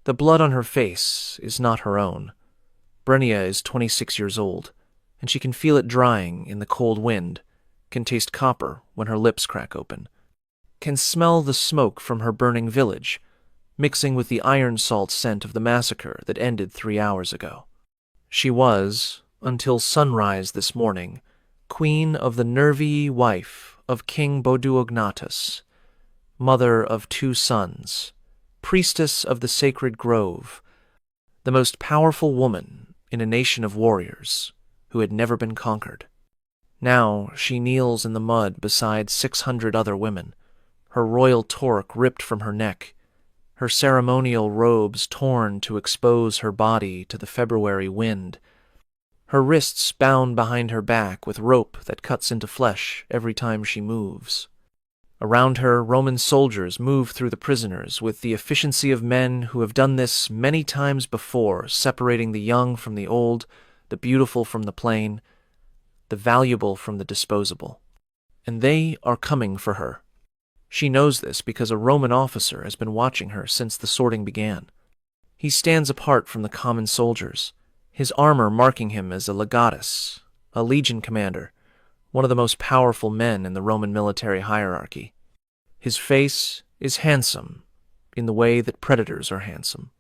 The blood on her face is not her own. Brenia is 26 years old, and she can feel it drying in the cold wind, can taste copper when her lips crack open, can smell the smoke from her burning village, mixing with the iron salt scent of the massacre that ended 3 hours ago. She was, until sunrise this morning, queen of the Nervii, wife of King Boduognatus, mother of 2 sons, priestess of the sacred grove, the most powerful woman in a nation of warriors who had never been conquered. Now she kneels in the mud beside 600 other women, her royal torque ripped from her neck, her ceremonial robes torn to expose her body to the February wind, her wrists bound behind her back with rope that cuts into flesh every time she moves. Around her, Roman soldiers move through the prisoners with the efficiency of men who have done this many times before, separating the young from the old, the beautiful from the plain, the valuable from the disposable. And they are coming for her. She knows this because a Roman officer has been watching her since the sorting began. He stands apart from the common soldiers, his armor marking him as a legatus, a legion commander, one of the most powerful men in the Roman military hierarchy. His face is handsome in the way that predators are handsome,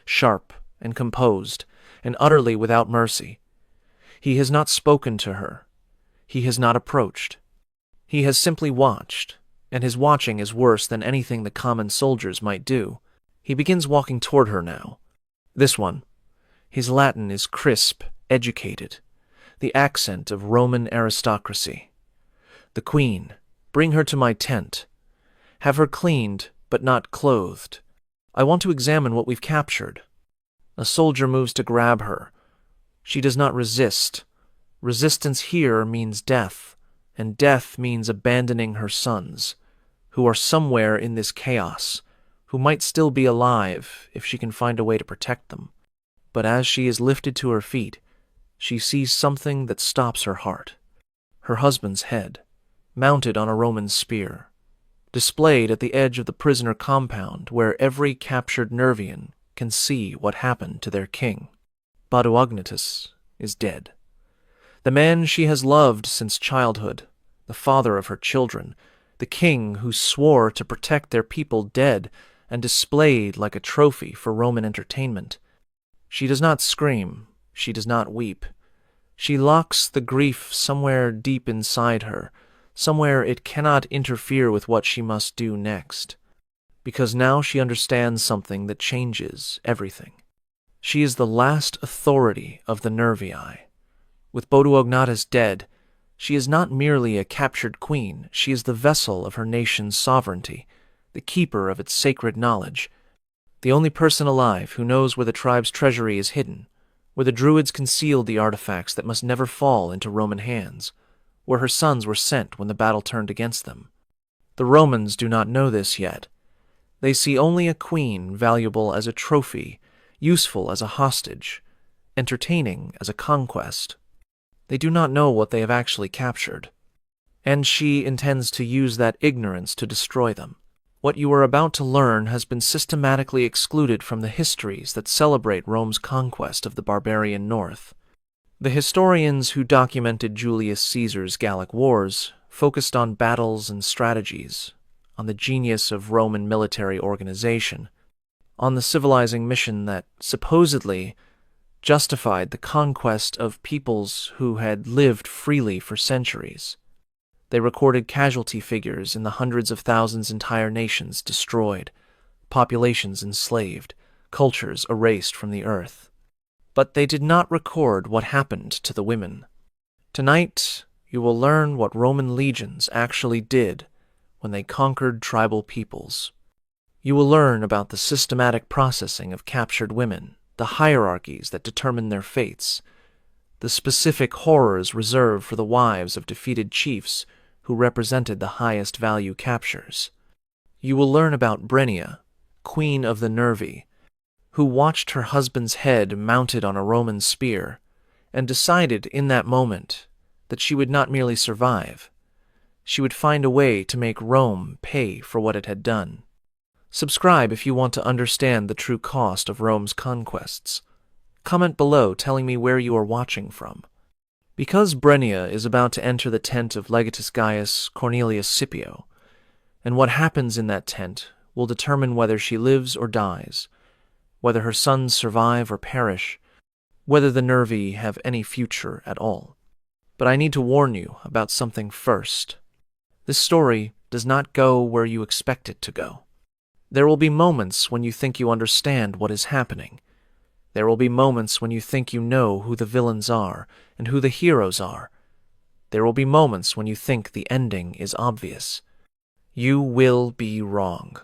sharp and composed, and utterly without mercy. He has not spoken to her. He has not approached. He has simply watched, and his watching is worse than anything the common soldiers might do. He begins walking toward her now. This one. His Latin is crisp, educated, the accent of Roman aristocracy. The queen, bring her to my tent. Have her cleaned, but not clothed. I want to examine what we've captured. A soldier moves to grab her. She does not resist. Resistance here means death, and death means abandoning her sons, who are somewhere in this chaos, who might still be alive if she can find a way to protect them. But as she is lifted to her feet, she sees something that stops her heart. Her husband's head, mounted on a Roman spear, displayed at the edge of the prisoner compound where every captured Nervian can see what happened to their king. Boduognatus is dead. The man she has loved since childhood, the father of her children, the king who swore to protect their people dead and displayed like a trophy for Roman entertainment. She does not scream. She does not weep. She locks the grief somewhere deep inside her, somewhere it cannot interfere with what she must do next, because now she understands something that changes everything. She is the last authority of the Nervii. With Boduognatus dead, she is not merely a captured queen, she is the vessel of her nation's sovereignty, the keeper of its sacred knowledge, the only person alive who knows where the tribe's treasury is hidden, where the Druids concealed the artifacts that must never fall into Roman hands, where her sons were sent when the battle turned against them. The Romans do not know this yet. They see only a queen valuable as a trophy, useful as a hostage, entertaining as a conquest. They do not know what they have actually captured, and she intends to use that ignorance to destroy them. What you are about to learn has been systematically excluded from the histories that celebrate Rome's conquest of the barbarian north. The historians who documented Julius Caesar's Gallic Wars focused on battles and strategies, on the genius of Roman military organization, on the civilizing mission that supposedly justified the conquest of peoples who had lived freely for centuries. They recorded casualty figures in the hundreds of thousands, entire nations destroyed, populations enslaved, cultures erased from the earth. But they did not record what happened to the women. Tonight, you will learn what Roman legions actually did when they conquered tribal peoples. You will learn about the systematic processing of captured women, the hierarchies that determine their fates, the specific horrors reserved for the wives of defeated chiefs who represented the highest value captures. You will learn about Brenia, queen of the Nervii, who watched her husband's head mounted on a Roman spear and decided in that moment that she would not merely survive, she would find a way to make Rome pay for what it had done. Subscribe if you want to understand the true cost of Rome's conquests. Comment below telling me where you are watching from. Because Brennea is about to enter the tent of Legatus Gaius Cornelius Scipio, and what happens in that tent will determine whether she lives or dies, whether her sons survive or perish, whether the Nervi have any future at all. But I need to warn you about something first. This story does not go where you expect it to go. There will be moments when you think you understand what is happening. There will be moments when you think you know who the villains are and who the heroes are. There will be moments when you think the ending is obvious. You will be wrong.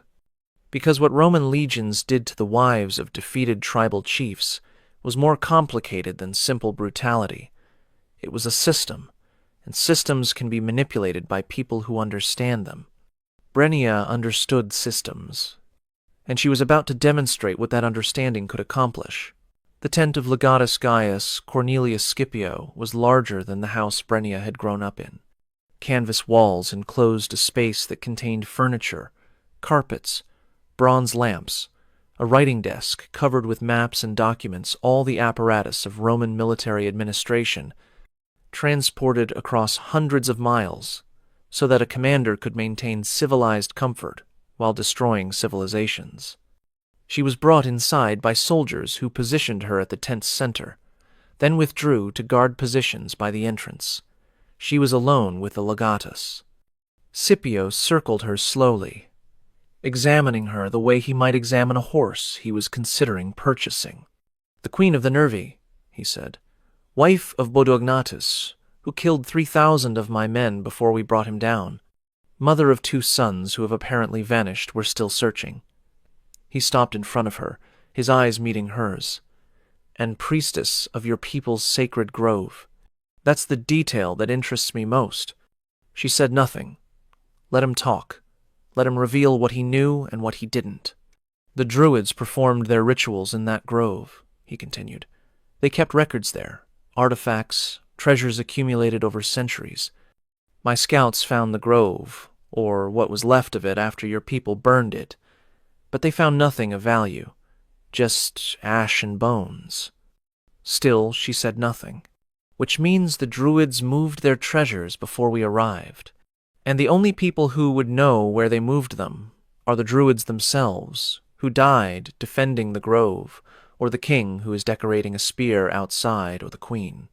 Because what Roman legions did to the wives of defeated tribal chiefs was more complicated than simple brutality. It was a system, and systems can be manipulated by people who understand them. Brennea understood systems, and she was about to demonstrate what that understanding could accomplish. The tent of Legatus Gaius Cornelius Scipio was larger than the house Brennea had grown up in. Canvas walls enclosed a space that contained furniture, carpets, bronze lamps, a writing desk covered with maps and documents, all the apparatus of Roman military administration, transported across hundreds of miles so that a commander could maintain civilized comfort while destroying civilizations. She was brought inside by soldiers who positioned her at the tent's center, then withdrew to guard positions by the entrance. She was alone with the legatus. Scipio circled her slowly, examining her the way he might examine a horse he was considering purchasing. "The Queen of the Nervi," he said, "wife of Bodognatus, who killed 3,000 of my men before we brought him down. Mother of 2 sons who have apparently vanished. We're still searching." He stopped in front of her, his eyes meeting hers. "And priestess of your people's sacred grove. That's the detail that interests me most." She said nothing. Let him talk. Let him reveal what he knew and what he didn't. "The Druids performed their rituals in that grove," he continued. "They kept records there, artifacts, treasures accumulated over centuries. My scouts found the grove, or what was left of it after your people burned it, but they found nothing of value, just ash and bones." Still, she said nothing, which means the Druids moved their treasures before we arrived, and the only people who would know where they moved them are the Druids themselves, who died defending the grove, or the king who is decorating a spear outside, or the queen.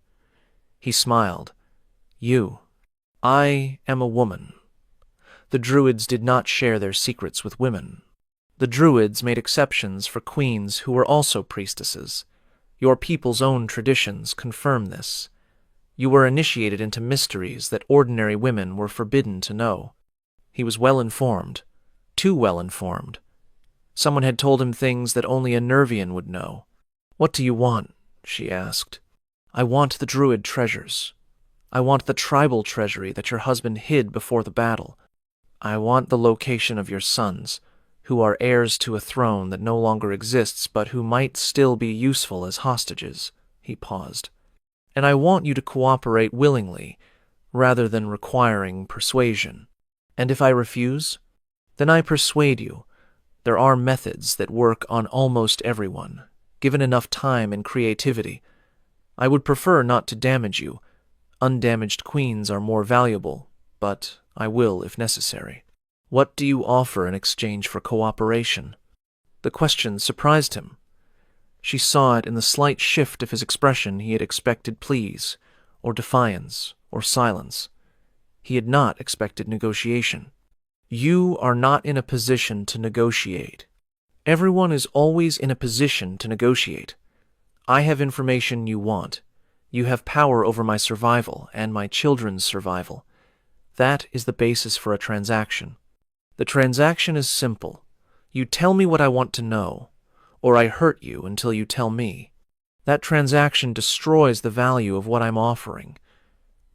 He smiled. I am a woman. The Druids did not share their secrets with women. The Druids made exceptions for queens who were also priestesses. Your people's own traditions confirm this. You were initiated into mysteries that ordinary women were forbidden to know. He was well informed, too well informed. Someone had told him things that only a Nervian would know. "What do you want?" she asked. "I want the Druid treasures. I want the tribal treasury that your husband hid before the battle. I want the location of your sons, who are heirs to a throne that no longer exists but who might still be useful as hostages." He paused. "And I want you to cooperate willingly, rather than requiring persuasion. And if I refuse, then I persuade you. There are methods that work on almost everyone, given enough time and creativity. I would prefer not to damage you. Undamaged queens are more valuable, but I will if necessary. What do you offer in exchange for cooperation?" The question surprised him. She saw it in the slight shift of his expression. He had expected pleas, or defiance, or silence. He had not expected negotiation. "You are not in a position to negotiate. Everyone is always in a position to negotiate. I have information you want. You have power over my survival and my children's survival. That is the basis for a transaction. The transaction is simple. You tell me what I want to know, or I hurt you until you tell me. That transaction destroys the value of what I'm offering.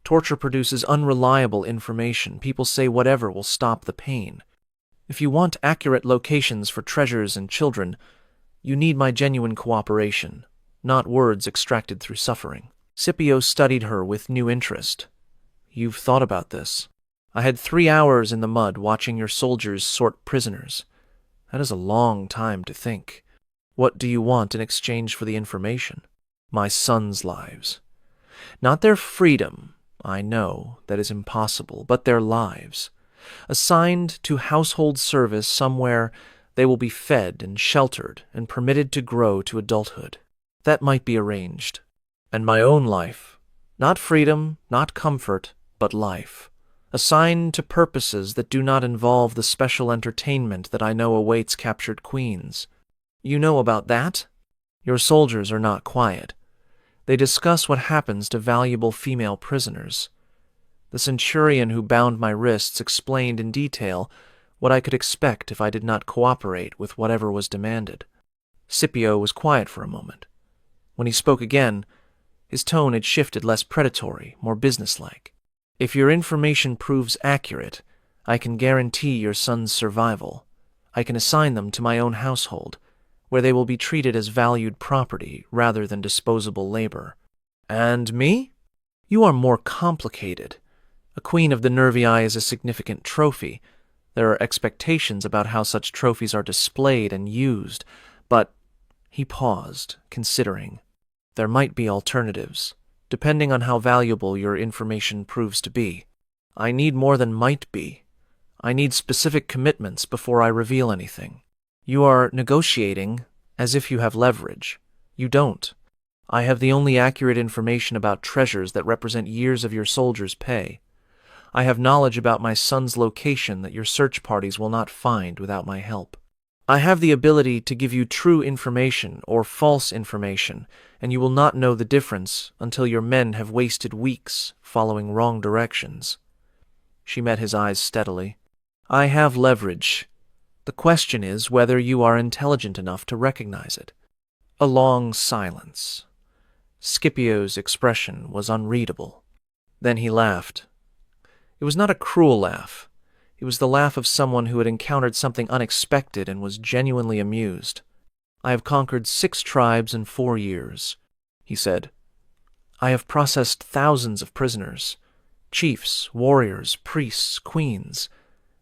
Torture produces unreliable information. People say whatever will stop the pain. If you want accurate locations for treasures and children, you need my genuine cooperation, not words extracted through suffering." Scipio studied her with new interest. "You've thought about this. I had 3 hours in the mud watching your soldiers sort prisoners. That is a long time to think. What do you want in exchange for the information? My sons' lives. Not their freedom, I know, that is impossible, but their lives. Assigned to household service somewhere, they will be fed and sheltered and permitted to grow to adulthood. That might be arranged. And my own life. Not freedom, not comfort, but life. Assigned to purposes that do not involve the special entertainment that I know awaits captured queens. You know about that? Your soldiers are not quiet. They discuss what happens to valuable female prisoners. The centurion who bound my wrists explained in detail what I could expect if I did not cooperate with whatever was demanded. Scipio was quiet for a moment. When he spoke again, his tone had shifted, less predatory, more businesslike. If your information proves accurate, I can guarantee your son's survival. I can assign them to my own household, where they will be treated as valued property rather than disposable labor. And me? You are more complicated. A queen of the Nervii is a significant trophy. There are expectations about how such trophies are displayed and used, but he paused, considering. There might be alternatives, depending on how valuable your information proves to be. I need more than might be. I need specific commitments before I reveal anything. You are negotiating as if you have leverage. You don't. I have the only accurate information about treasures that represent years of your soldiers' pay. I have knowledge about my son's location that your search parties will not find without my help. I have the ability to give you true information or false information, and you will not know the difference until your men have wasted weeks following wrong directions. She met his eyes steadily. I have leverage. The question is whether you are intelligent enough to recognize it. A long silence. Scipio's expression was unreadable. Then he laughed. It was not a cruel laugh. It was the laugh of someone who had encountered something unexpected and was genuinely amused. I have conquered 6 tribes in 4 years, he said. I have processed thousands of prisoners, chiefs, warriors, priests, queens.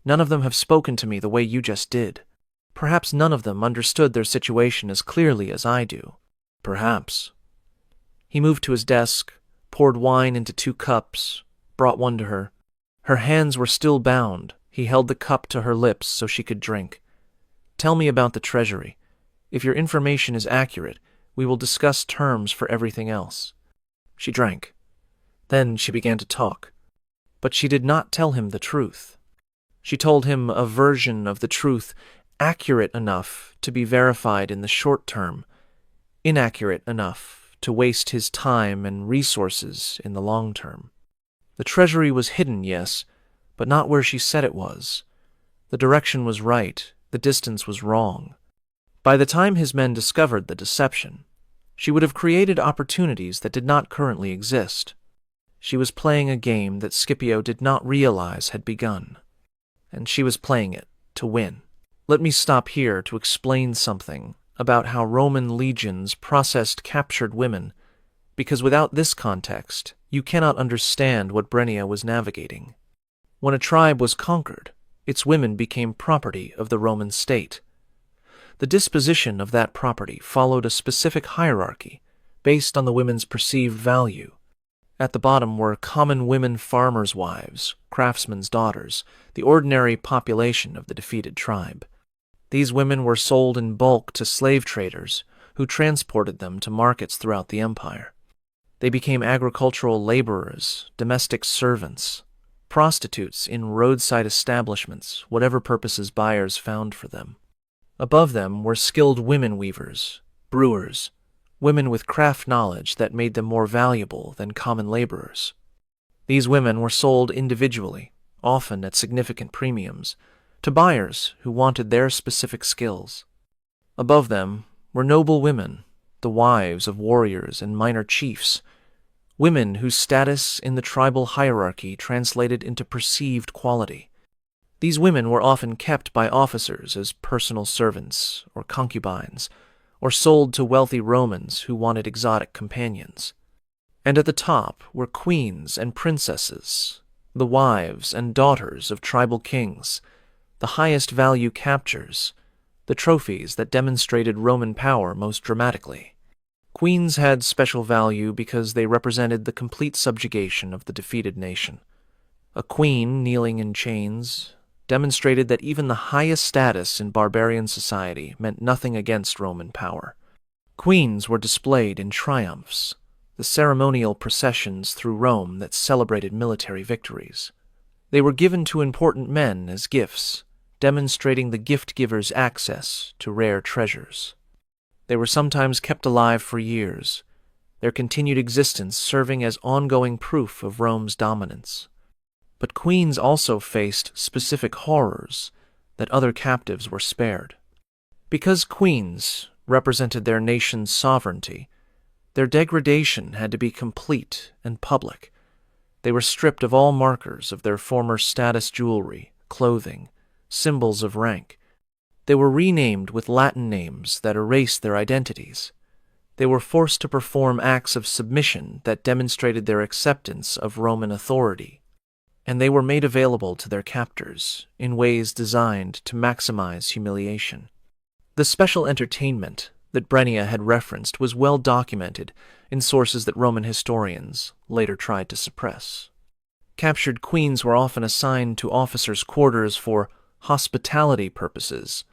None of them have spoken to me the way you just did. Perhaps none of them understood their situation as clearly as I do. Perhaps. He moved to his desk, poured wine into 2 cups, brought one to her. Her hands were still bound. He held the cup to her lips so she could drink. Tell me about the treasury. If your information is accurate, we will discuss terms for everything else. She drank. Then she began to talk. But she did not tell him the truth. She told him a version of the truth accurate enough to be verified in the short term, inaccurate enough to waste his time and resources in the long term. The treasury was hidden, yes, but not where she said it was. The direction was right, the distance was wrong. By the time his men discovered the deception, she would have created opportunities that did not currently exist. She was playing a game that Scipio did not realize had begun, and she was playing it to win. Let me stop here to explain something about how Roman legions processed captured women, because without this context, you cannot understand what Brenia was navigating. When a tribe was conquered, its women became property of the Roman state. The disposition of that property followed a specific hierarchy based on the women's perceived value. At the bottom were common women farmers' wives, craftsmen's daughters, the ordinary population of the defeated tribe. These women were sold in bulk to slave traders who transported them to markets throughout the empire. They became agricultural laborers, domestic servants, prostitutes in roadside establishments, whatever purposes buyers found for them. Above them were skilled women weavers, brewers, women with craft knowledge that made them more valuable than common laborers. These women were sold individually, often at significant premiums, to buyers who wanted their specific skills. Above them were noble women, the wives of warriors and minor chiefs, women whose status in the tribal hierarchy translated into perceived quality. These women were often kept by officers as personal servants or concubines, or sold to wealthy Romans who wanted exotic companions. And at the top were queens and princesses, the wives and daughters of tribal kings, the highest value captures, the trophies that demonstrated Roman power most dramatically. Queens had special value because they represented the complete subjugation of the defeated nation. A queen kneeling in chains demonstrated that even the highest status in barbarian society meant nothing against Roman power. Queens were displayed in triumphs, the ceremonial processions through Rome that celebrated military victories. They were given to important men as gifts, demonstrating the gift-giver's access to rare treasures. They were sometimes kept alive for years, their continued existence serving as ongoing proof of Rome's dominance. But queens also faced specific horrors that other captives were spared. Because queens represented their nation's sovereignty, their degradation had to be complete and public. They were stripped of all markers of their former status jewelry, clothing, symbols of rank. They were renamed with Latin names that erased their identities. They were forced to perform acts of submission that demonstrated their acceptance of Roman authority, and they were made available to their captors in ways designed to maximize humiliation. The special entertainment that Brenia had referenced was well documented in sources that Roman historians later tried to suppress. Captured queens were often assigned to officers' quarters for hospitality purposes,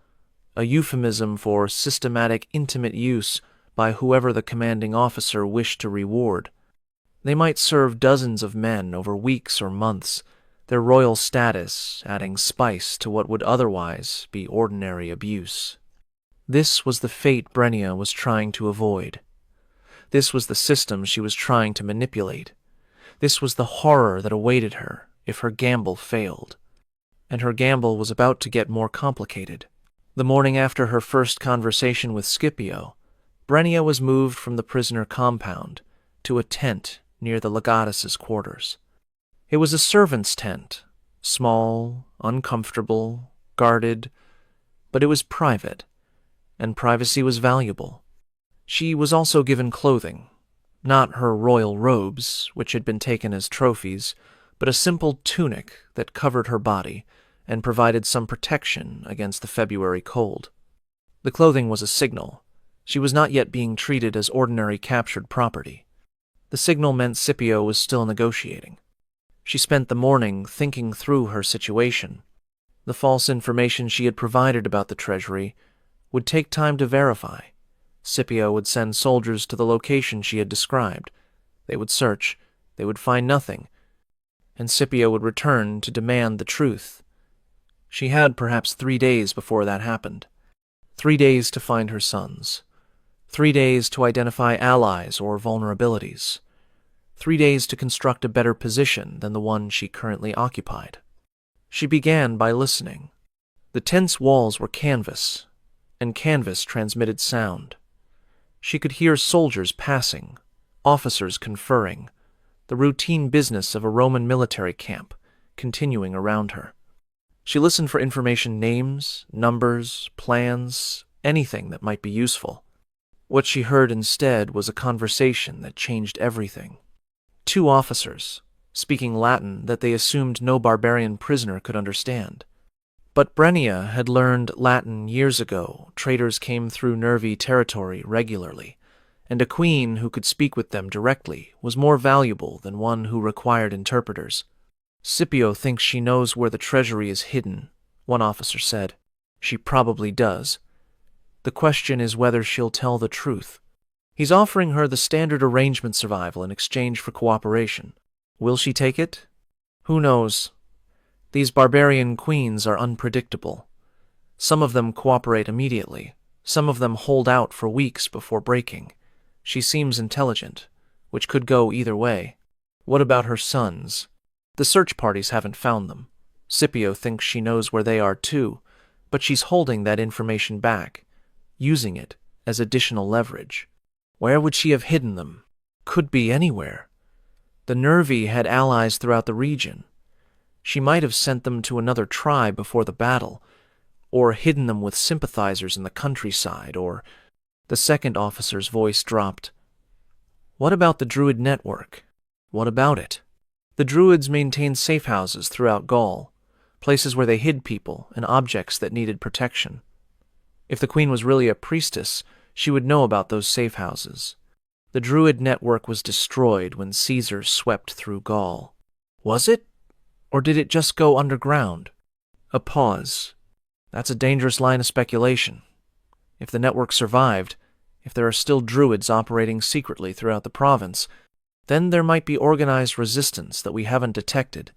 a euphemism for systematic intimate use by whoever the commanding officer wished to reward. They might serve dozens of men over weeks or months, their royal status adding spice to what would otherwise be ordinary abuse. This was the fate Brenia was trying to avoid. This was the system she was trying to manipulate. This was the horror that awaited her if her gamble failed. And her gamble was about to get more complicated. The morning after her first conversation with Scipio, Brenia was moved from the prisoner compound to a tent near the legatus's quarters. It was a servant's tent, small, uncomfortable, guarded, but it was private, and privacy was valuable. She was also given clothing, not her royal robes, which had been taken as trophies, but a simple tunic that covered her body and provided some protection against the February cold. The clothing was a signal. She was not yet being treated as ordinary captured property. The signal meant Scipio was still negotiating. She spent the morning thinking through her situation. The false information she had provided about the treasury would take time to verify. Scipio would send soldiers to the location she had described. They would search. They would find nothing. And Scipio would return to demand the truth. She had perhaps 3 days before that happened. 3 days to find her sons. 3 days to identify allies or vulnerabilities. 3 days to construct a better position than the one she currently occupied. She began by listening. The tent's walls were canvas, and canvas transmitted sound. She could hear soldiers passing, officers conferring, the routine business of a Roman military camp continuing around her. She listened for information, names, numbers, plans, anything that might be useful. What she heard instead was a conversation that changed everything. 2 officers, speaking Latin that they assumed no barbarian prisoner could understand. But Brenia had learned Latin years ago. Traders came through Nervi territory regularly, and a queen who could speak with them directly was more valuable than one who required interpreters. Scipio thinks she knows where the treasury is hidden, one officer said. She probably does. The question is whether she'll tell the truth. He's offering her the standard arrangement survival in exchange for cooperation. Will she take it? Who knows? These barbarian queens are unpredictable. Some of them cooperate immediately. Some of them hold out for weeks before breaking. She seems intelligent, which could go either way. What about her sons? The search parties haven't found them. Scipio thinks she knows where they are too, but she's holding that information back, using it as additional leverage. Where would she have hidden them? Could be anywhere. The Nervi had allies throughout the region. She might have sent them to another tribe before the battle, or hidden them with sympathizers in the countryside, or... The second officer's voice dropped. What about the Druid network? What about it? The Druids maintained safe houses throughout Gaul, places where they hid people and objects that needed protection. If the queen was really a priestess, she would know about those safe houses. The Druid network was destroyed when Caesar swept through Gaul. Was it? Or did it just go underground? A pause. That's a dangerous line of speculation. If the network survived, if there are still Druids operating secretly throughout the province, then there might be organized resistance that we haven't detected,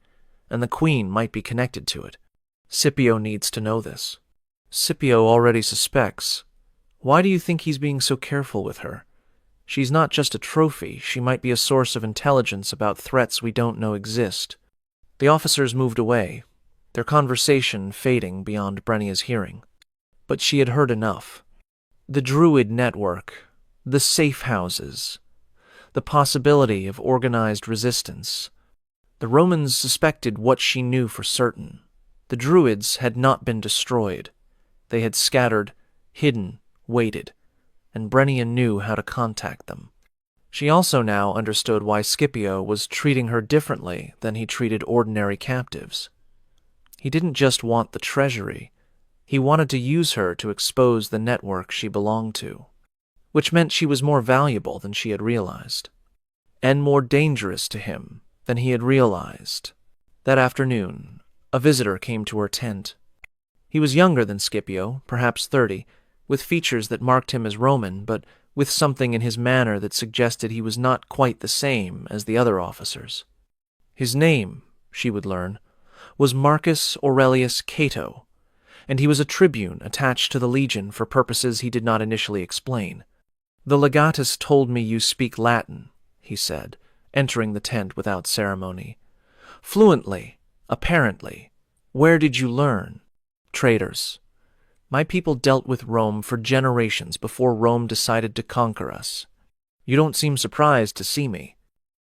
and the queen might be connected to it. Scipio needs to know this. Scipio already suspects. Why do you think he's being so careful with her? She's not just a trophy, she might be a source of intelligence about threats we don't know exist. The officers moved away, their conversation fading beyond Brennia's hearing. But she had heard enough. The Druid network, the safe houses, the possibility of organized resistance. The Romans suspected what she knew for certain. The Druids had not been destroyed. They had scattered, hidden, waited, and Brennia knew how to contact them. She also now understood why Scipio was treating her differently than he treated ordinary captives. He didn't just want the treasury. He wanted to use her to expose the network she belonged to, which meant she was more valuable than she had realized, and more dangerous to him than he had realized. That afternoon, a visitor came to her tent. He was younger than Scipio, perhaps 30, with features that marked him as Roman, but with something in his manner that suggested he was not quite the same as the other officers. His name, she would learn, was Marcus Aurelius Cato, and he was a tribune attached to the legion for purposes he did not initially explain. "The legatus told me you speak Latin," he said, entering the tent without ceremony. "Fluently, apparently. Where did you learn?" "Traders. My people dealt with Rome for generations before Rome decided to conquer us. You don't seem surprised to see me.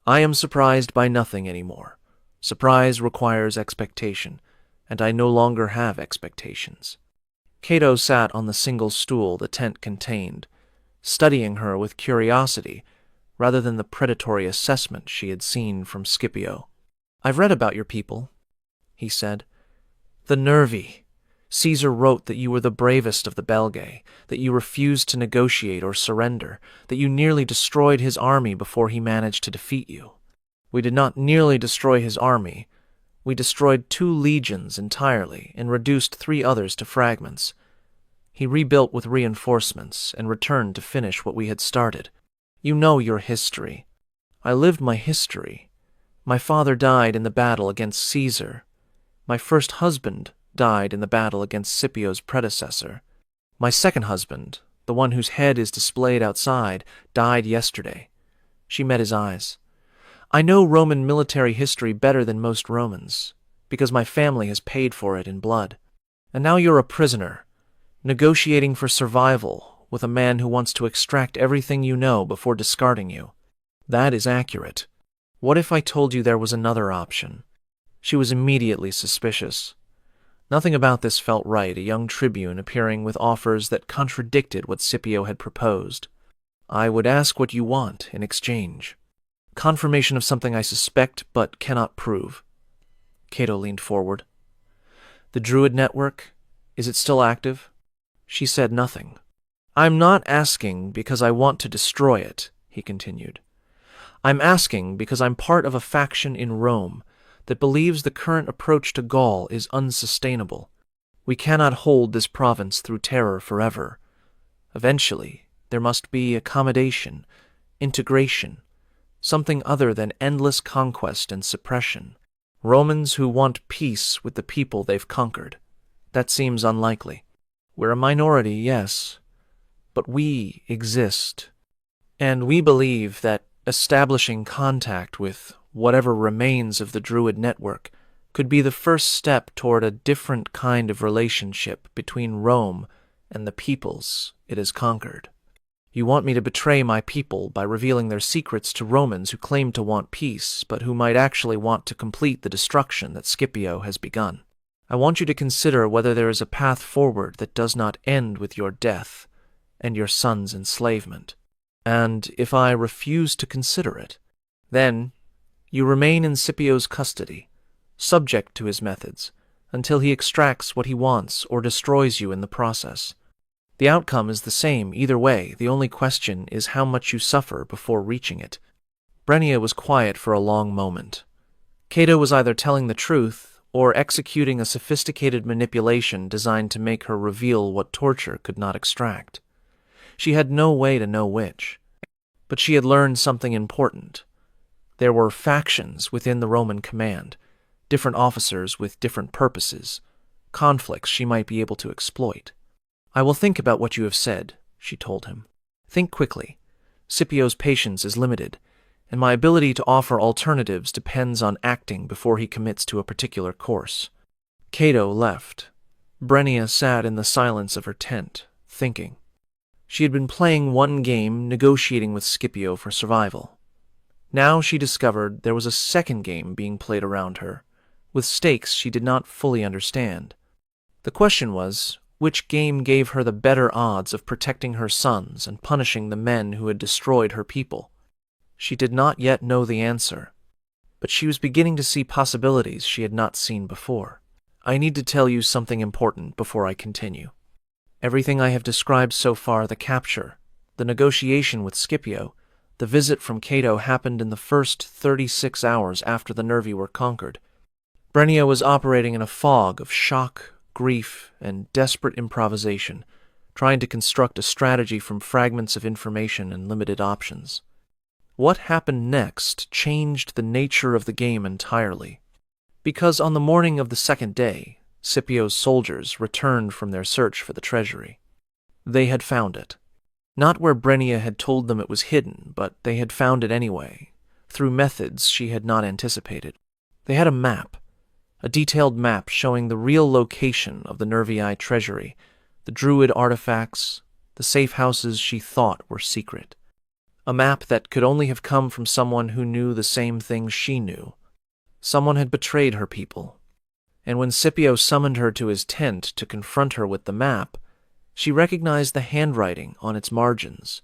I am surprised by nothing anymore. Surprise requires expectation, and I no longer have expectations." Cato sat on the single stool the tent contained, studying her with curiosity rather than the predatory assessment she had seen from Scipio. "I've read about your people," he said. "The Nervi. Caesar wrote that you were the bravest of the Belgae, that you refused to negotiate or surrender, that you nearly destroyed his army before he managed to defeat you. We did not nearly destroy his army. We destroyed 2 legions entirely and reduced 3 others to fragments. He rebuilt with reinforcements and returned to finish what we had started. You know your history. I lived my history. My father died in the battle against Caesar. My first husband died in the battle against Scipio's predecessor. My second husband, the one whose head is displayed outside, died yesterday." She met his eyes. "I know Roman military history better than most Romans, because my family has paid for it in blood. And now you're a prisoner, negotiating for survival with a man who wants to extract everything you know before discarding you. That is accurate. What if I told you there was another option?" She was immediately suspicious. Nothing about this felt right, a young tribune appearing with offers that contradicted what Scipio had proposed. "I would ask what you want in exchange. Confirmation of something I suspect but cannot prove." Cato leaned forward. "The Druid network, is it still active?" She said nothing. "I'm not asking because I want to destroy it," he continued. "I'm asking because I'm part of a faction in Rome that believes the current approach to Gaul is unsustainable. We cannot hold this province through terror forever. Eventually, there must be accommodation, integration, something other than endless conquest and suppression. Romans who want peace with the people they've conquered. That seems unlikely. We're a minority, yes, but we exist. And we believe that establishing contact with whatever remains of the Druid network could be the first step toward a different kind of relationship between Rome and the peoples it has conquered. You want me to betray my people by revealing their secrets to Romans who claim to want peace, but who might actually want to complete the destruction that Scipio has begun. I want you to consider whether there is a path forward that does not end with your death and your son's enslavement. And if I refuse to consider it, then you remain in Scipio's custody, subject to his methods, until he extracts what he wants or destroys you in the process. The outcome is the same either way. The only question is how much you suffer before reaching it. Brenia was quiet for a long moment. Cato was either telling the truth or executing a sophisticated manipulation designed to make her reveal what torture could not extract. She had no way to know which. But she had learned something important. There were factions within the Roman command, different officers with different purposes, conflicts she might be able to exploit. "I will think about what you have said," she told him. "Think quickly. Scipio's patience is limited, and my ability to offer alternatives depends on acting before he commits to a particular course." Cato left. Brenia sat in the silence of her tent, thinking. She had been playing one game, negotiating with Scipio for survival. Now she discovered there was a second game being played around her, with stakes she did not fully understand. The question was, which game gave her the better odds of protecting her sons and punishing the men who had destroyed her people? She did not yet know the answer, but she was beginning to see possibilities she had not seen before. "I need to tell you something important before I continue. Everything I have described so far, the capture, the negotiation with Scipio, the visit from Cato, happened in the first 36 hours after the Nervi were conquered." Brenia was operating in a fog of shock, grief, and desperate improvisation, trying to construct a strategy from fragments of information and limited options. What happened next changed the nature of the game entirely, because on the morning of the second day, Scipio's soldiers returned from their search for the treasury. They had found it. Not where Brenia had told them it was hidden, but they had found it anyway, through methods she had not anticipated. They had a map, a detailed map showing the real location of the Nervii treasury, the Druid artifacts, the safe houses she thought were secret. A map that could only have come from someone who knew the same things she knew. Someone had betrayed her people. And when Scipio summoned her to his tent to confront her with the map, she recognized the handwriting on its margins.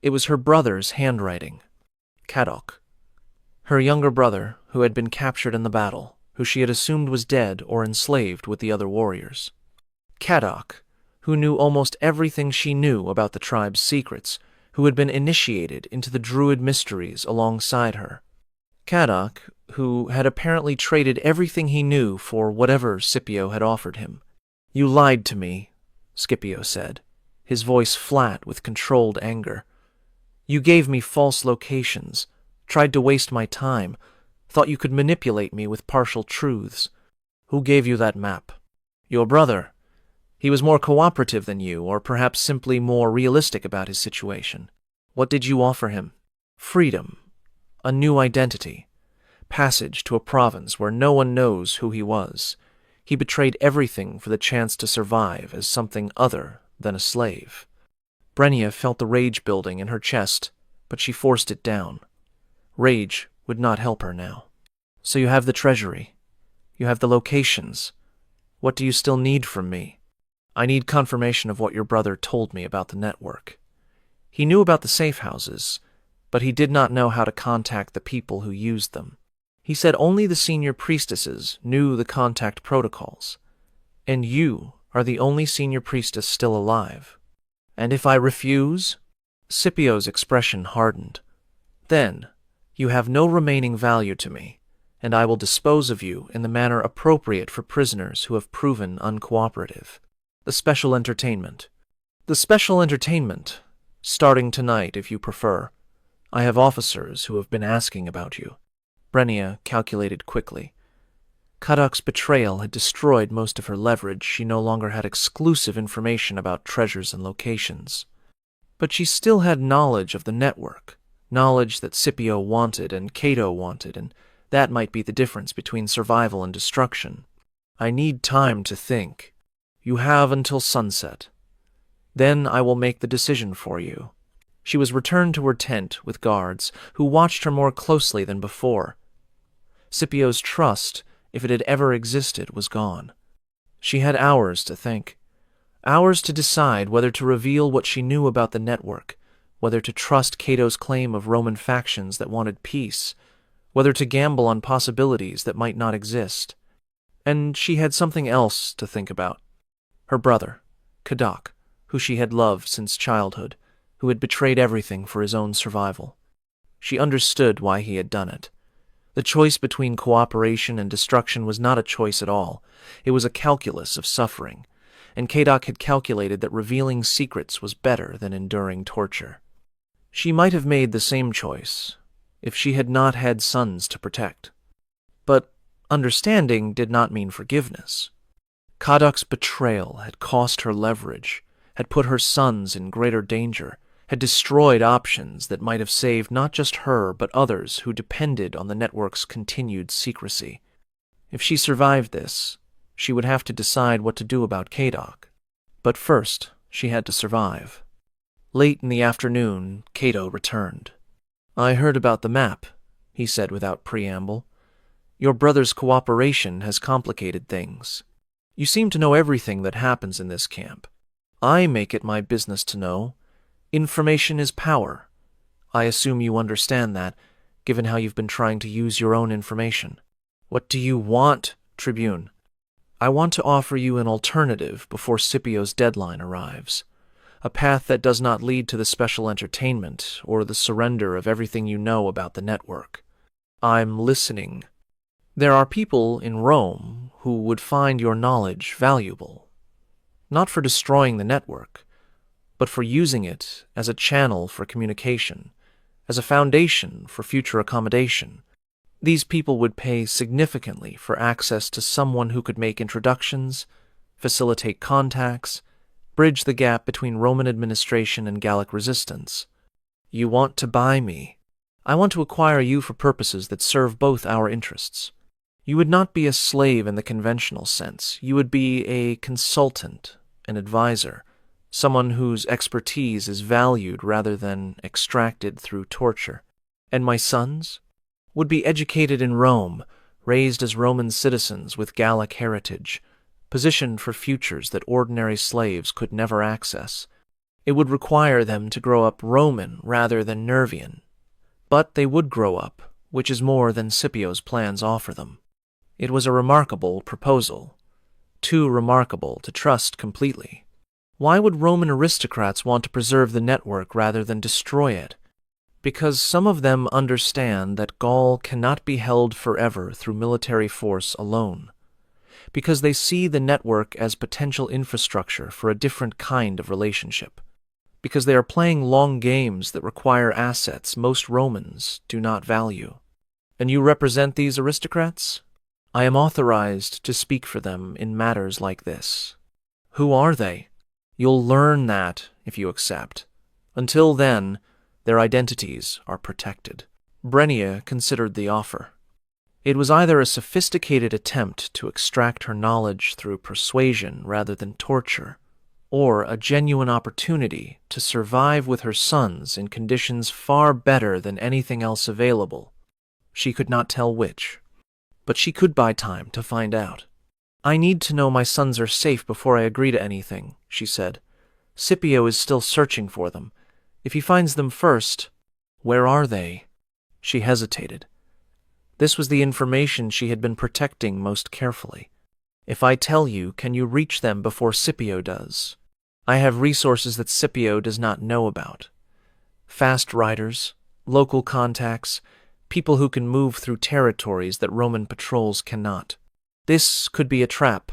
It was her brother's handwriting, Kadok. Her younger brother, who had been captured in the battle, who she had assumed was dead or enslaved with the other warriors. Kadok, who knew almost everything she knew about the tribe's secrets, who had been initiated into the Druid mysteries alongside her. Kadok, who had apparently traded everything he knew for whatever Scipio had offered him. "You lied to me," Scipio said, his voice flat with controlled anger. "You gave me false locations, tried to waste my time, thought you could manipulate me with partial truths. Who gave you that map?" "Your brother. He was more cooperative than you, or perhaps simply more realistic about his situation. What did you offer him?" "Freedom. A new identity. Passage to a province where no one knows who he was. He betrayed everything for the chance to survive as something other than a slave." Brenia felt the rage building in her chest, but she forced it down. Rage would not help her now. "So you have the treasury. You have the locations. What do you still need from me?" "I need confirmation of what your brother told me about the network. He knew about the safe houses, but he did not know how to contact the people who used them. He said only the senior priestesses knew the contact protocols. And you are the only senior priestess still alive. And if I refuse?" Scipio's expression hardened. "Then you have no remaining value to me, and I will dispose of you in the manner appropriate for prisoners who have proven uncooperative. The special entertainment. The special entertainment, starting tonight if you prefer. I have officers who have been asking about you." Brenia calculated quickly. Kadok's betrayal had destroyed most of her leverage. She no longer had exclusive information about treasures and locations. But she still had knowledge of the network, knowledge that Scipio wanted and Cato wanted, and that might be the difference between survival and destruction. "I need time to think. You have until sunset. Then I will make the decision for you." She was returned to her tent with guards, who watched her more closely than before. Scipio's trust, if it had ever existed, was gone. She had hours to think. Hours to decide whether to reveal what she knew about the network, whether to trust Cato's claim of Roman factions that wanted peace, whether to gamble on possibilities that might not exist. And she had something else to think about. Her brother, Kadok, who she had loved since childhood, who had betrayed everything for his own survival. She understood why he had done it. The choice between cooperation and destruction was not a choice at all. It was a calculus of suffering, and Kadok had calculated that revealing secrets was better than enduring torture. She might have made the same choice if she had not had sons to protect. But understanding did not mean forgiveness. Kadok's betrayal had cost her leverage, had put her sons in greater danger, had destroyed options that might have saved not just her but others who depended on the network's continued secrecy. If she survived this, she would have to decide what to do about Kadok. But first, she had to survive. Late in the afternoon, Cato returned. "I heard about the map," he said without preamble. "Your brother's cooperation has complicated things. You seem to know everything that happens in this camp. I make it my business to know. Information is power. I assume you understand that, given how you've been trying to use your own information. What do you want, Tribune?" "I want to offer you an alternative before Scipio's deadline arrives. A path that does not lead to the special entertainment or the surrender of everything you know about the network." "I'm listening." "There are people in Rome who would find your knowledge valuable, not for destroying the network, but for using it as a channel for communication, as a foundation for future accommodation. These people would pay significantly for access to someone who could make introductions, facilitate contacts, bridge the gap between Roman administration and Gallic resistance." "You want to buy me?" "I want to acquire you for purposes that serve both our interests. You would not be a slave in the conventional sense. You would be a consultant, an advisor, someone whose expertise is valued rather than extracted through torture." "And my sons?" "Would be educated in Rome, raised as Roman citizens with Gallic heritage, positioned for futures that ordinary slaves could never access. It would require them to grow up Roman rather than Nervian. But they would grow up, which is more than Scipio's plans offer them." It was a remarkable proposal, too remarkable to trust completely. Why would Roman aristocrats want to preserve the network rather than destroy it? Because some of them understand that Gaul cannot be held forever through military force alone. Because they see the network as potential infrastructure for a different kind of relationship. Because they are playing long games that require assets most Romans do not value. "And you represent these aristocrats?" "I am authorized to speak for them in matters like this." "Who are they?" "You'll learn that if you accept. Until then, their identities are protected." Brenia considered the offer. It was either a sophisticated attempt to extract her knowledge through persuasion rather than torture, or a genuine opportunity to survive with her sons in conditions far better than anything else available. She could not tell which, but she could buy time to find out. "I need to know my sons are safe before I agree to anything," she said. "Scipio is still searching for them. If he finds them first—" "Where are they?" She hesitated. This was the information she had been protecting most carefully. "If I tell you, can you reach them before Scipio does? I have resources that Scipio does not know about. Fast riders, local contacts, people who can move through territories that Roman patrols cannot. This could be a trap.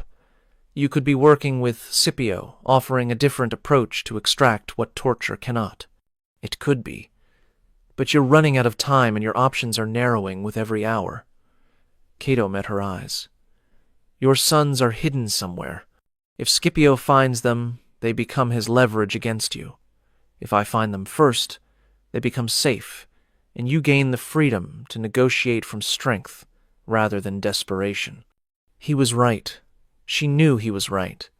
You could be working with Scipio, offering a different approach to extract what torture cannot. It could be. But you're running out of time and your options are narrowing with every hour." Cato met her eyes. "Your sons are hidden somewhere. If Scipio finds them, they become his leverage against you. If I find them first, they become safe, and you gain the freedom to negotiate from strength rather than desperation." He was right. She knew he was right.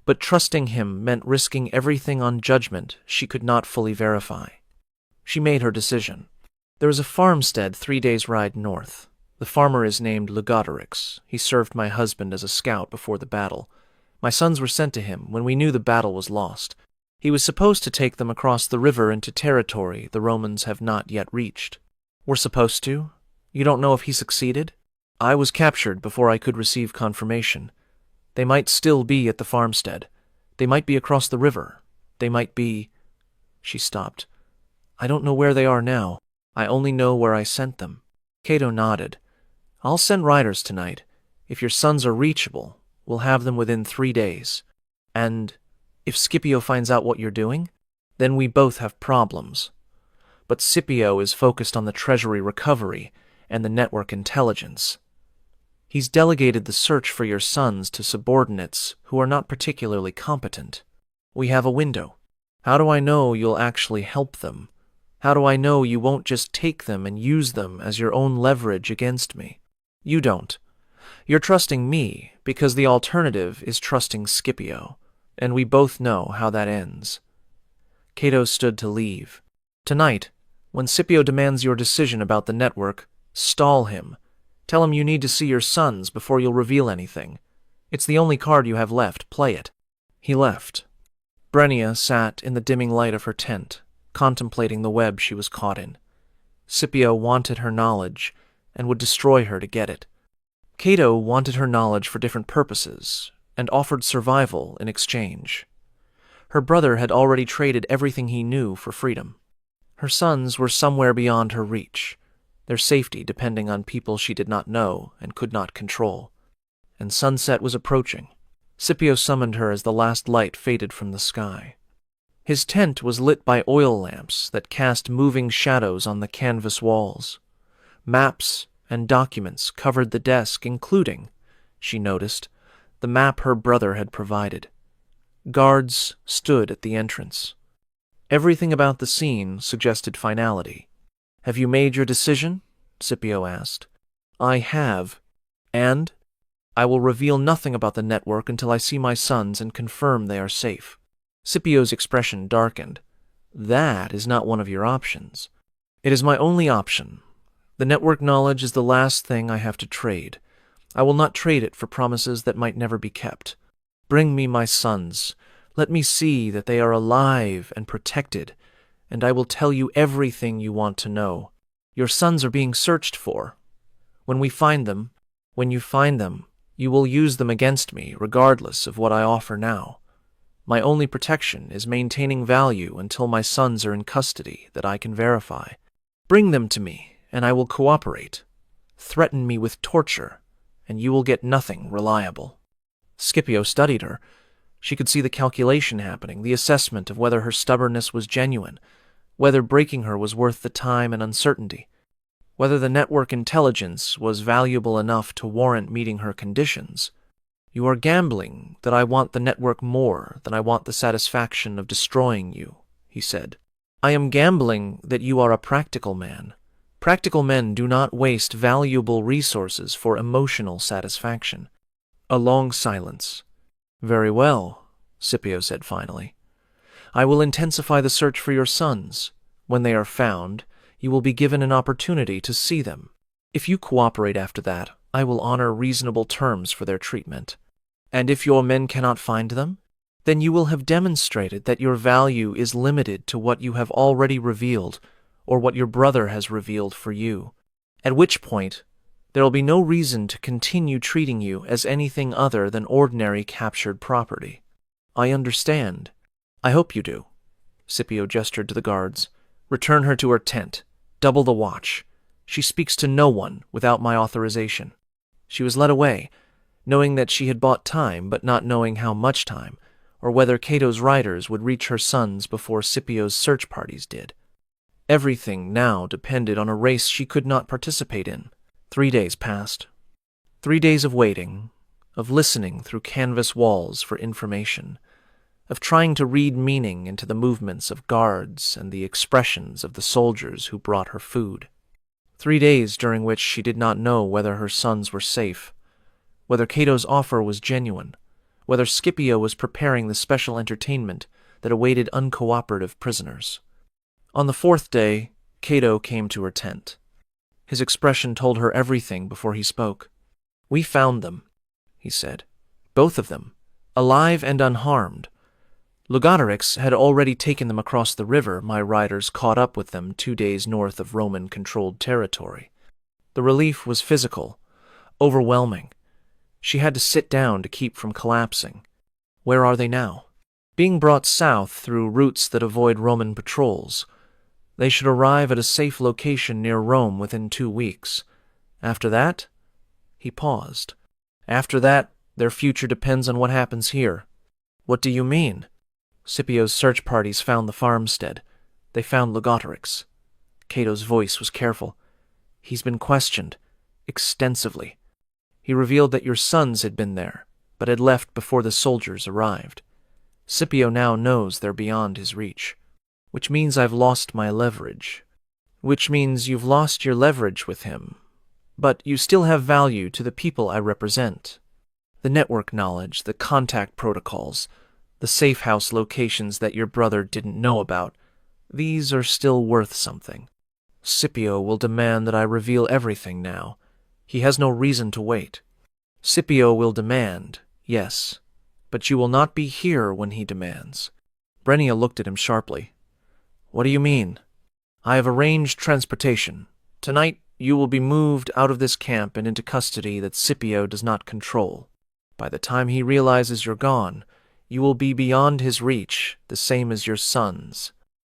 But trusting him meant risking everything on judgment she could not fully verify. She made her decision. "There is a farmstead 3 days' ride north. The farmer is named Lugodorix. He served my husband as a scout before the battle. My sons were sent to him when we knew the battle was lost. He was supposed to take them across the river into territory the Romans have not yet reached." "Were supposed to? You don't know if he succeeded?" "I was captured before I could receive confirmation. They might still be at the farmstead. They might be across the river. They might be—" She stopped. "I don't know where they are now. I only know where I sent them." Cato nodded. "I'll send riders tonight. If your sons are reachable, we'll have them within 3 days. And if Scipio finds out what you're doing, then we both have problems. But Scipio is focused on the treasury recovery and the network intelligence. He's delegated the search for your sons to subordinates who are not particularly competent. We have a window. How do I know you'll actually help them? How do I know you won't just take them and use them as your own leverage against me? You don't. You're trusting me because the alternative is trusting Scipio, and we both know how that ends." Cato stood to leave. "Tonight, when Scipio demands your decision about the network, stall him. Tell him you need to see your sons before you'll reveal anything. It's the only card you have left. Play it." He left. Brenia sat in the dimming light of her tent, contemplating the web she was caught in. Scipio wanted her knowledge and would destroy her to get it. Cato wanted her knowledge for different purposes and offered survival in exchange. Her brother had already traded everything he knew for freedom. Her sons were somewhere beyond her reach, their safety depending on people she did not know and could not control. And sunset was approaching. Scipio summoned her as the last light faded from the sky. His tent was lit by oil lamps that cast moving shadows on the canvas walls. Maps and documents covered the desk, including, she noticed, the map her brother had provided. Guards stood at the entrance. Everything about the scene suggested finality. "Have you made your decision?" Scipio asked. "I have. And I will reveal nothing about the network until I see my sons and confirm they are safe." Scipio's expression darkened. "That is not one of your options." "It is my only option. The network knowledge is the last thing I have to trade. I will not trade it for promises that might never be kept. Bring me my sons. Let me see that they are alive and protected, and I will tell you everything you want to know. Your sons are being searched for. When you find them, you will use them against me, regardless of what I offer now. My only protection is maintaining value until my sons are in custody that I can verify. Bring them to me, and I will cooperate. Threaten me with torture, and you will get nothing reliable." Scipio studied her. She could see the calculation happening, the assessment of whether her stubbornness was genuine, whether breaking her was worth the time and uncertainty, whether the network intelligence was valuable enough to warrant meeting her conditions. "You are gambling that I want the network more than I want the satisfaction of destroying you," he said. "I am gambling that you are a practical man. Practical men do not waste valuable resources for emotional satisfaction." A long silence. "Very well," Scipio said finally. "I will intensify the search for your sons. When they are found, you will be given an opportunity to see them. If you cooperate after that, I will honor reasonable terms for their treatment. And if your men cannot find them, then you will have demonstrated that your value is limited to what you have already revealed or what your brother has revealed for you, at which point there will be no reason to continue treating you as anything other than ordinary captured property." "I understand. I hope you do." Scipio gestured to the guards. "Return her to her tent. Double the watch. She speaks to no one without my authorization." She was led away, knowing that she had bought time, but not knowing how much time, or whether Cato's riders would reach her sons before Scipio's search parties did. Everything now depended on a race she could not participate in. 3 days passed. 3 days of waiting, of listening through canvas walls for information, of trying to read meaning into the movements of guards and the expressions of the soldiers who brought her food. 3 days during which she did not know whether her sons were safe, whether Cato's offer was genuine, whether Scipio was preparing the special entertainment that awaited uncooperative prisoners. On the 4th day, Cato came to her tent. His expression told her everything before he spoke. "We found them," he said. "Both of them, alive and unharmed. Lugatarix had already taken them across the river. My riders caught up with them 2 days north of Roman-controlled territory. The relief was physical, overwhelming. She had to sit down to keep from collapsing. Where are they now?" being brought south through routes that avoid Roman patrols. They should arrive at a safe location near Rome within 2 weeks. After that, he paused. After that, their future depends on what happens here. What do you mean? Scipio's search parties found the farmstead. They found Logotorix. Cato's voice was careful. He's been questioned, extensively. He revealed that your sons had been there, but had left before the soldiers arrived. Scipio now knows they're beyond his reach, which means I've lost my leverage. Which means you've lost your leverage with him, but you still have value to the people I represent. The network knowledge, the contact protocols, the safe house locations that your brother didn't know about, these are still worth something. Scipio will demand that I reveal everything now. He has no reason to wait. Scipio will demand, yes, but you will not be here when he demands. Brenia looked at him sharply. What do you mean? I have arranged transportation. Tonight you will be moved out of this camp and into custody that Scipio does not control. By the time he realizes you're gone, you will be beyond his reach, the same as your sons.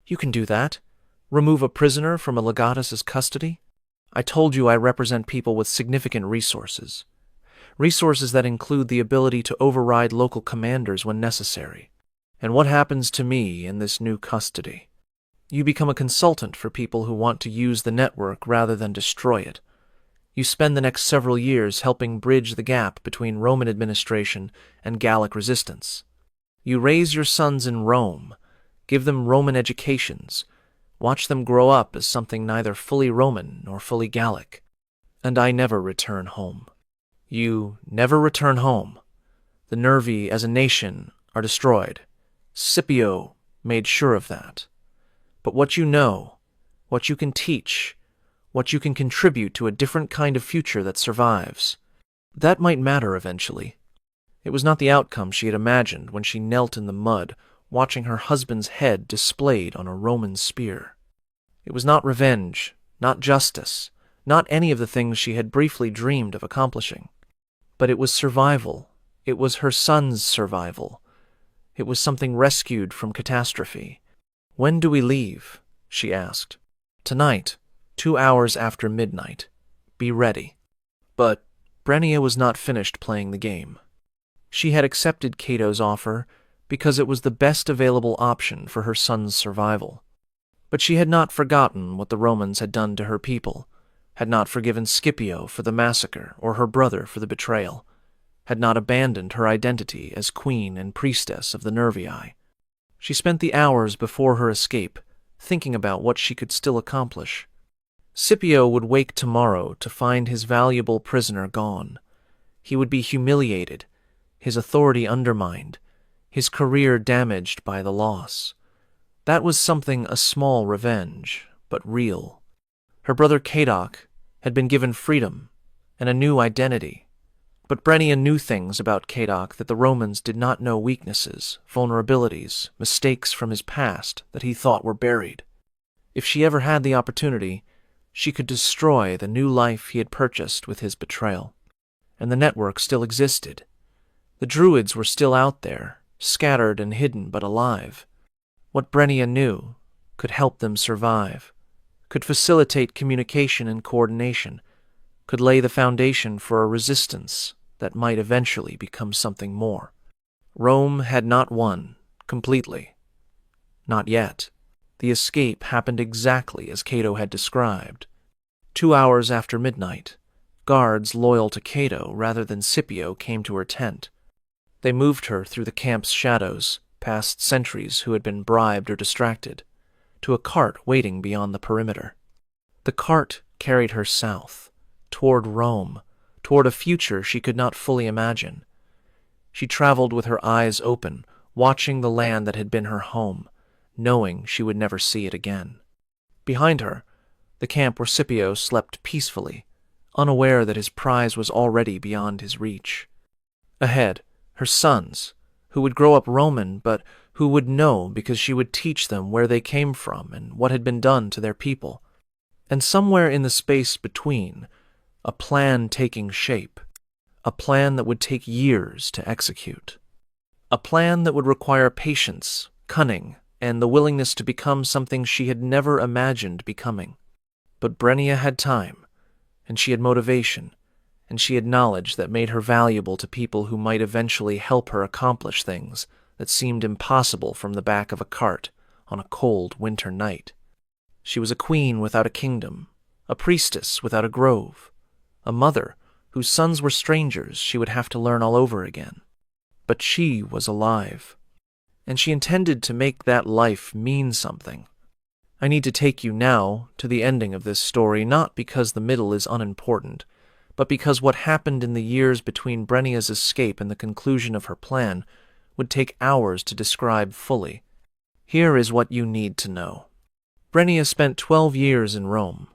You can do that. Remove a prisoner from a legatus's custody? I told you I represent people with significant resources. Resources that include the ability to override local commanders when necessary. And what happens to me in this new custody? You become a consultant for people who want to use the network rather than destroy it. You spend the next several years helping bridge the gap between Roman administration and Gallic resistance. You raise your sons in Rome, give them Roman educations, watch them grow up as something neither fully Roman nor fully Gallic. And I never return home. You never return home. The Nervi as a nation are destroyed. Scipio made sure of that. But what you know, what you can teach, what you can contribute to a different kind of future that survives, that might matter eventually. It was not the outcome she had imagined when she knelt in the mud, watching her husband's head displayed on a Roman spear. It was not revenge, not justice, not any of the things she had briefly dreamed of accomplishing. But it was survival. It was her son's survival. It was something rescued from catastrophe. When do we leave? She asked. Tonight, 2 hours after midnight. Be ready. But Brenia was not finished playing the game. She had accepted Cato's offer because it was the best available option for her son's survival. But she had not forgotten what the Romans had done to her people, had not forgiven Scipio for the massacre or her brother for the betrayal, had not abandoned her identity as queen and priestess of the Nervii. She spent the hours before her escape thinking about what she could still accomplish. Scipio would wake tomorrow to find his valuable prisoner gone. He would be humiliated, his authority undermined, his career damaged by the loss. That was something a small revenge, but real. Her brother Cadok had been given freedom and a new identity. But Brenia knew things about Cadok that the Romans did not know, weaknesses, vulnerabilities, mistakes from his past that he thought were buried. If she ever had the opportunity, she could destroy the new life he had purchased with his betrayal. And the network still existed. The Druids were still out there, scattered and hidden but alive. What Brenia knew could help them survive, could facilitate communication and coordination, could lay the foundation for a resistance that might eventually become something more. Rome had not won, completely. Not yet. The escape happened exactly as Cato had described. 2 hours after midnight, guards loyal to Cato rather than Scipio came to her tent. They moved her through the camp's shadows, past sentries who had been bribed or distracted, to a cart waiting beyond the perimeter. The cart carried her south, toward Rome, toward a future she could not fully imagine. She traveled with her eyes open, watching the land that had been her home, knowing she would never see it again. Behind her, the camp where Scipio slept peacefully, unaware that his prize was already beyond his reach. Ahead, her sons, who would grow up Roman, but who would know because she would teach them where they came from and what had been done to their people. And somewhere in the space between, a plan taking shape, a plan that would take years to execute. A plan that would require patience, cunning, and the willingness to become something she had never imagined becoming. But Brenia had time, and she had motivation, and she had knowledge that made her valuable to people who might eventually help her accomplish things that seemed impossible from the back of a cart on a cold winter night. She was a queen without a kingdom, a priestess without a grove, a mother whose sons were strangers she would have to learn all over again. But she was alive, and she intended to make that life mean something. I need to take you now to the ending of this story, not because the middle is unimportant, but because what happened in the years between Brenia's escape and the conclusion of her plan would take hours to describe fully. Here is what you need to know. Brenia spent 12 years in Rome,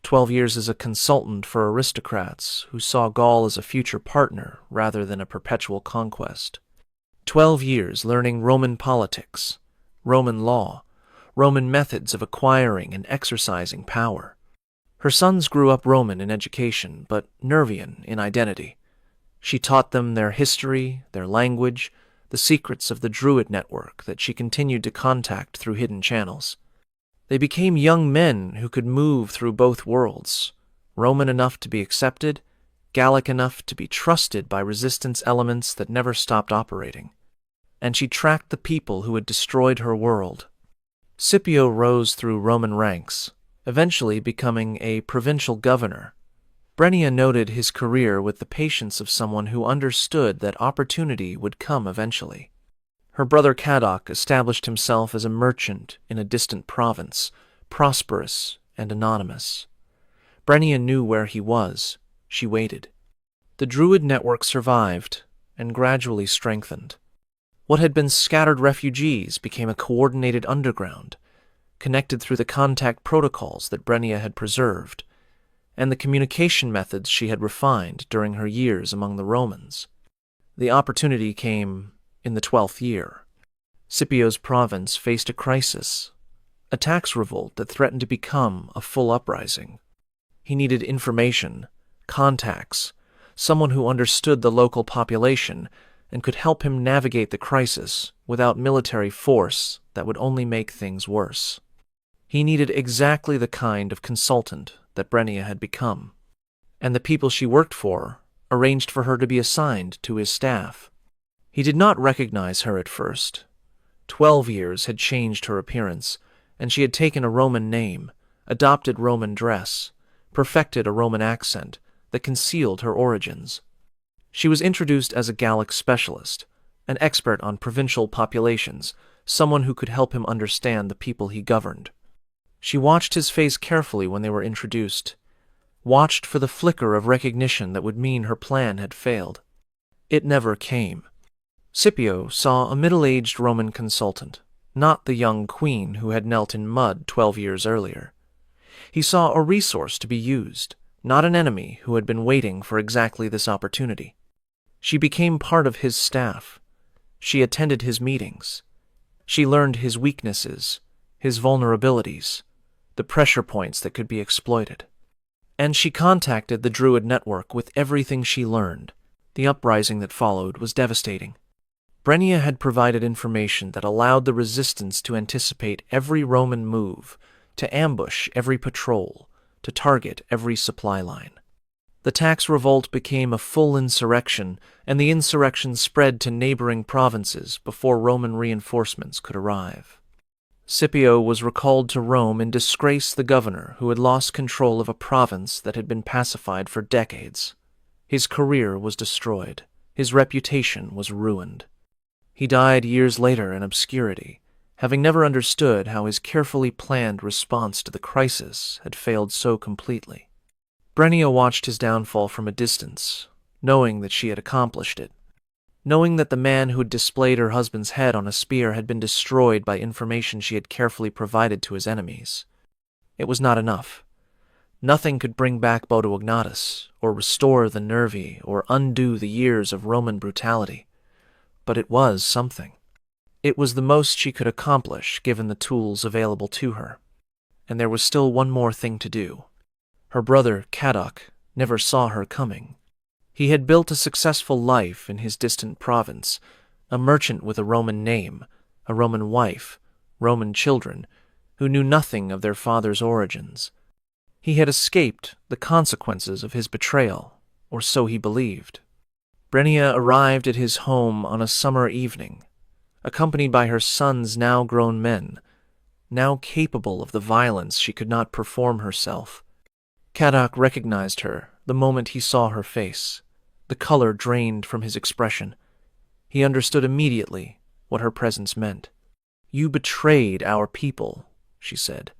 12 years as a consultant for aristocrats who saw Gaul as a future partner rather than a perpetual conquest. 12 years learning Roman politics, Roman law, Roman methods of acquiring and exercising power. Her sons grew up Roman in education, but Nervian in identity. She taught them their history, their language, the secrets of the Druid network that she continued to contact through hidden channels. They became young men who could move through both worlds, Roman enough to be accepted, Gallic enough to be trusted by resistance elements that never stopped operating. And she tracked the people who had destroyed her world. Scipio rose through Roman ranks, eventually becoming a provincial governor. Brenia noted his career with the patience of someone who understood that opportunity would come eventually. Her brother Caddoc established himself as a merchant in a distant province, prosperous and anonymous. Brenia knew where he was. She waited. The Druid network survived and gradually strengthened. What had been scattered refugees became a coordinated underground, connected through the contact protocols that Brenia had preserved, and the communication methods she had refined during her years among the Romans. The opportunity came in the 12th year. Scipio's province faced a crisis, a tax revolt that threatened to become a full uprising. He needed information, contacts, someone who understood the local population and could help him navigate the crisis without military force that would only make things worse. He needed exactly the kind of consultant that Brenia had become, and the people she worked for arranged for her to be assigned to his staff. He did not recognize her at first. 12 years had changed her appearance, and she had taken a Roman name, adopted Roman dress, perfected a Roman accent that concealed her origins. She was introduced as a Gallic specialist, an expert on provincial populations, someone who could help him understand the people he governed. She watched his face carefully when they were introduced, watched for the flicker of recognition that would mean her plan had failed. It never came. Scipio saw a middle-aged Roman consultant, not the young queen who had knelt in mud 12 years earlier. He saw a resource to be used, not an enemy who had been waiting for exactly this opportunity. She became part of his staff. She attended his meetings. She learned his weaknesses, his vulnerabilities, the pressure points that could be exploited. And she contacted the Druid network with everything she learned. The uprising that followed was devastating. Brenia had provided information that allowed the resistance to anticipate every Roman move, to ambush every patrol, to target every supply line. The tax revolt became a full insurrection, and the insurrection spread to neighboring provinces before Roman reinforcements could arrive. Scipio was recalled to Rome in disgrace, the governor who had lost control of a province that had been pacified for decades. His career was destroyed. His reputation was ruined. He died years later in obscurity, having never understood how his carefully planned response to the crisis had failed so completely. Brenia watched his downfall from a distance, knowing that she had accomplished it, knowing that the man who had displayed her husband's head on a spear had been destroyed by information she had carefully provided to his enemies. It was not enough. Nothing could bring back Bodo Ignatus, or restore the Nervi, or undo the years of Roman brutality. But it was something. It was the most she could accomplish given the tools available to her. And there was still one more thing to do. Her brother, Caddoc, never saw her coming. He had built a successful life in his distant province, a merchant with a Roman name, a Roman wife, Roman children, who knew nothing of their father's origins. He had escaped the consequences of his betrayal, or so he believed. Brenia arrived at his home on a summer evening, accompanied by her sons, now grown men, now capable of the violence she could not perform herself. Kadok recognized her the moment he saw her face. The color drained from his expression. He understood immediately what her presence meant. "You betrayed our people," she said.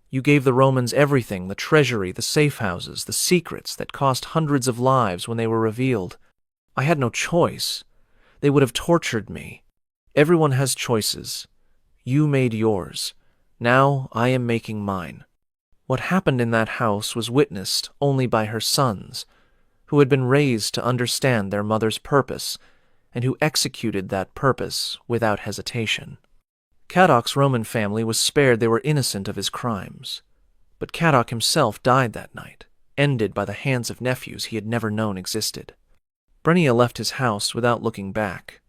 "You gave the Romans everything, the treasury, the safe houses, the secrets that cost hundreds of lives when they were revealed. I had no choice. They would have tortured me. Everyone has choices. You made yours. Now I am making mine." What happened in that house was witnessed only by her sons, who had been raised to understand their mother's purpose, and who executed that purpose without hesitation. Kadok's Roman family was spared. They were innocent of his crimes. But Kadok himself died that night, ended by the hands of nephews he had never known existed. Brenia left his house without looking back.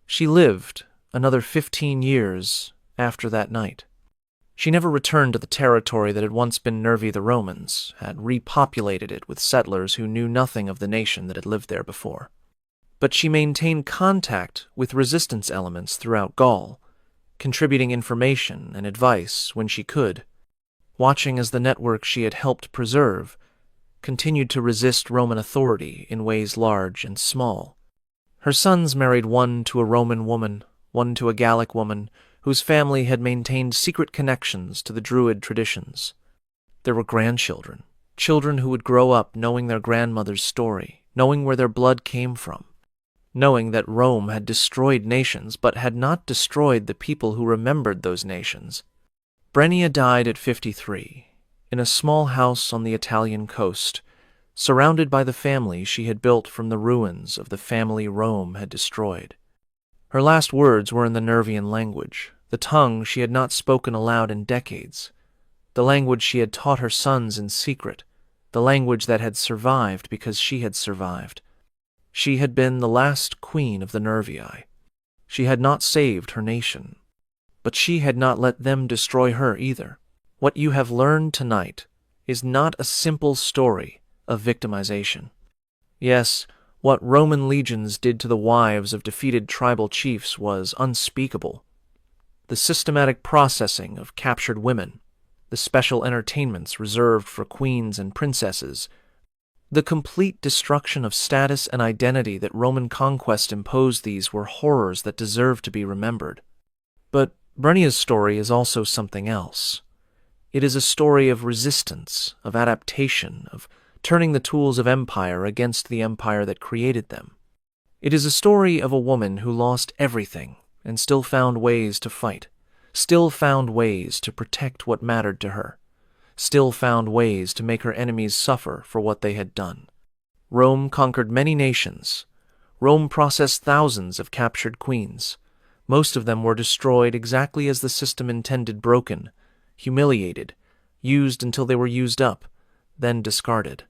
She lived another 15 years after that night. She never returned to the territory that had once been Nervi the Romans, had repopulated it with settlers who knew nothing of the nation that had lived there before. But she maintained contact with resistance elements throughout Gaul, contributing information and advice when she could, watching as the network she had helped preserve continued to resist Roman authority in ways large and small. Her sons married one to a Roman woman, one to a Gallic woman, whose family had maintained secret connections to the Druid traditions. There were grandchildren, children who would grow up knowing their grandmother's story, knowing where their blood came from, knowing that Rome had destroyed nations but had not destroyed the people who remembered those nations. Brenia died at 53, in a small house on the Italian coast, surrounded by the family she had built from the ruins of the family Rome had destroyed. Her last words were in the Nervian language, the tongue she had not spoken aloud in decades, the language she had taught her sons in secret, the language that had survived because she had survived. She had been the last queen of the Nervii. She had not saved her nation, but she had not let them destroy her either. What you have learned tonight is not a simple story of victimization. Yes, what Roman legions did to the wives of defeated tribal chiefs was unspeakable. The systematic processing of captured women, the special entertainments reserved for queens and princesses, the complete destruction of status and identity that Roman conquest imposed, these were horrors that deserve to be remembered. But Brenia's story is also something else. It is a story of resistance, of adaptation, of turning the tools of empire against the empire that created them. It is a story of a woman who lost everything and still found ways to fight, still found ways to protect what mattered to her, still found ways to make her enemies suffer for what they had done. Rome conquered many nations. Rome processed thousands of captured queens. Most of them were destroyed exactly as the system intended, broken, humiliated, used until they were used up, then discarded.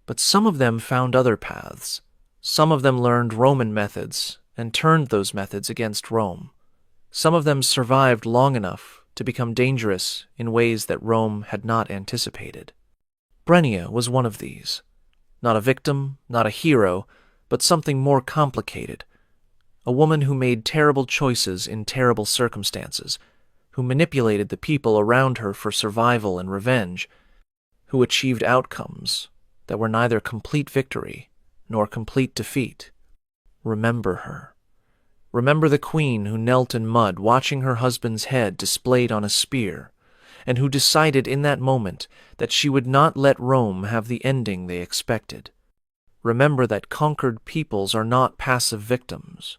But some of them found other paths. Some of them learned Roman methods and turned those methods against Rome. Some of them survived long enough to become dangerous in ways that Rome had not anticipated. Brenia was one of these. Not a victim, not a hero, but something more complicated. A woman who made terrible choices in terrible circumstances, who manipulated the people around her for survival and revenge, who achieved outcomes that were neither complete victory nor complete defeat. Remember her. Remember the queen who knelt in mud watching her husband's head displayed on a spear, and who decided in that moment that she would not let Rome have the ending they expected. Remember that conquered peoples are not passive victims.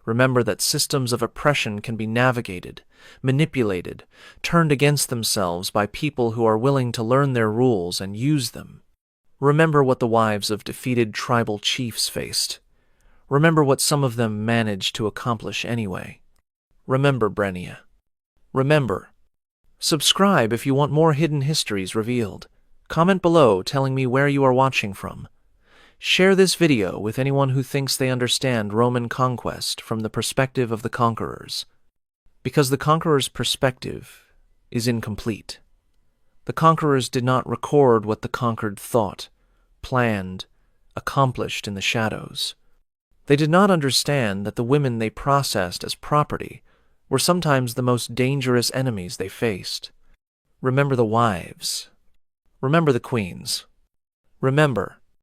Remember that systems of oppression can be navigated, manipulated, turned against themselves by people who are willing to learn their rules and use them. Remember what the wives of defeated tribal chiefs faced. Remember what some of them managed to accomplish anyway. Remember Brenia. Remember. Subscribe if you want more hidden histories revealed. Comment below telling me where you are watching from. Share this video with anyone who thinks they understand Roman conquest from the perspective of the conquerors, because the conqueror's perspective is incomplete. The conquerors did not record what the conquered thought, planned, accomplished in the shadows. They did not understand that the women they processed as property were sometimes the most dangerous enemies they faced. Remember the wives. Remember the queens. Remember